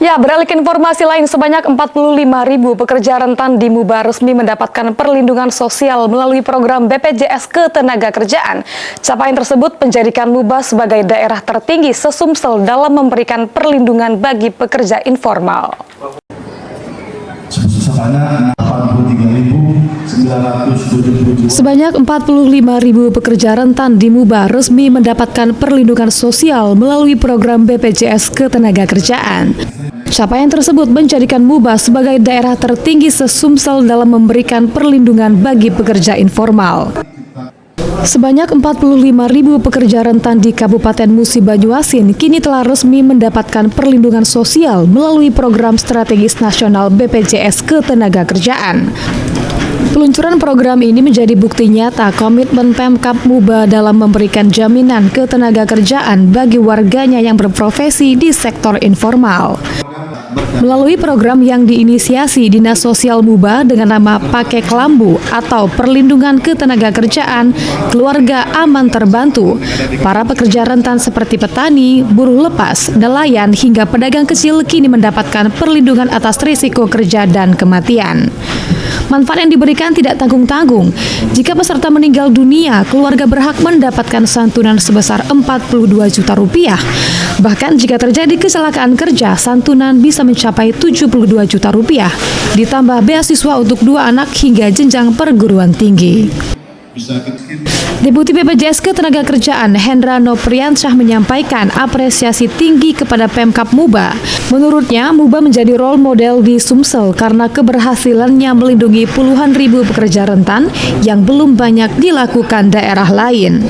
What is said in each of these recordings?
Ya, beralih ke informasi lain, sebanyak 45.000 pekerja rentan di Muba resmi mendapatkan perlindungan sosial melalui program BPJS Ketenagakerjaan. Capaian tersebut menjadikan Muba sebagai daerah tertinggi se-Sumsel dalam memberikan perlindungan bagi pekerja informal. Sebanyak 45.000 pekerja rentan di Muba resmi mendapatkan perlindungan sosial melalui program BPJS Ketenagakerjaan. Capaian tersebut menjadikan Muba sebagai daerah tertinggi se-Sumsel dalam memberikan perlindungan bagi pekerja informal. Sebanyak 45.000 pekerja rentan di Kabupaten Musi Banyuasin kini telah resmi mendapatkan perlindungan sosial melalui program strategis nasional BPJS Ketenagakerjaan. Peluncuran program ini menjadi bukti nyata komitmen Pemkab Muba dalam memberikan jaminan ketenagakerjaan bagi warganya yang berprofesi di sektor informal. Melalui program yang diinisiasi Dinas Sosial Muba dengan nama Pakai Kelambu atau Perlindungan Ketenagakerjaan Keluarga Aman Terbantu, para pekerja rentan seperti petani, buruh lepas, nelayan hingga pedagang kecil kini mendapatkan perlindungan atas risiko kerja dan kematian. Manfaat yang diberikan tidak tanggung-tanggung. Jika peserta meninggal dunia, keluarga berhak mendapatkan santunan sebesar 42 juta rupiah. Bahkan jika terjadi kecelakaan kerja, santunan bisa mencapai 72 juta rupiah. Ditambah beasiswa untuk 2 anak hingga jenjang perguruan tinggi. Deputi BPJS Ketenagakerjaan Hendra Nopriansyah menyampaikan apresiasi tinggi kepada Pemkab Muba. Menurutnya, Muba menjadi role model di Sumsel karena keberhasilannya melindungi puluhan ribu pekerja rentan yang belum banyak dilakukan daerah lain.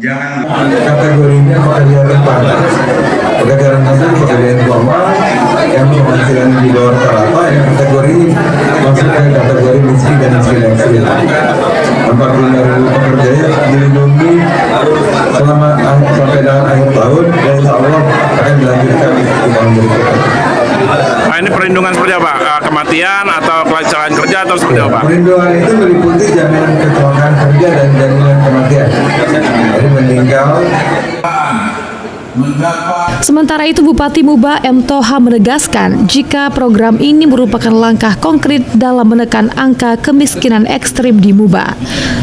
Jangan kategorinya pekerja rentan. Pekerja rentan itu pekerja informal yang penghasilan di bawah rata-rata, yang kategori masuk ke kategori miskin dan miskin ekstrim. 45.000 pekerja dilindungi selama sampai dengan akhir tahun dan insya Allah akan dilanjutkan di tahun berikutnya. Nah, ini perlindungan seperti apa? Kematian atau kecelakaan kerja atau seperti apa? Perlindungan itu meliputi jaminan kecelakaan kerja dan jaminan kematian. Jadi meninggal. Sementara itu, Bupati Muba M. Toha menegaskan jika program ini merupakan langkah konkret dalam menekan angka kemiskinan ekstrim di Muba.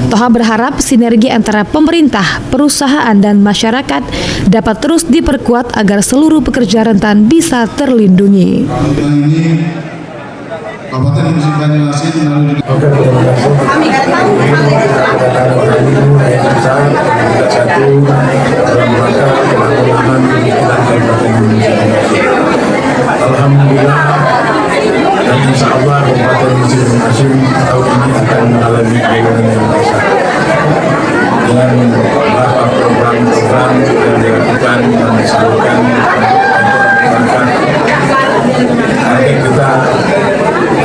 Toha berharap sinergi antara pemerintah, perusahaan, dan masyarakat dapat terus diperkuat agar seluruh pekerja rentan bisa terlindungi. Kabupaten Musi Banyuasin melalui Alhamdulillah, dan insya Allah Kabupaten Musi Banyuasin tahun ini akan mengalami penurunan yang besar dengan beberapa program-program yang dilakukan dan disalurkan untuk masyarakat. Nanti kita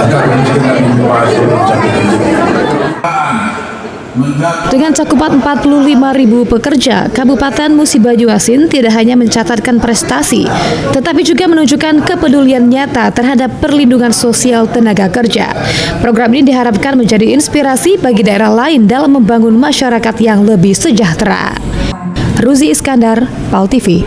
akan kemungkinan menguasai Dengan cakupan 45.000 pekerja, Kabupaten Musi Banyuasin tidak hanya mencatatkan prestasi, tetapi juga menunjukkan kepedulian nyata terhadap perlindungan sosial tenaga kerja. Program ini diharapkan menjadi inspirasi bagi daerah lain dalam membangun masyarakat yang lebih sejahtera. Ruzi Iskandar, PAL TV.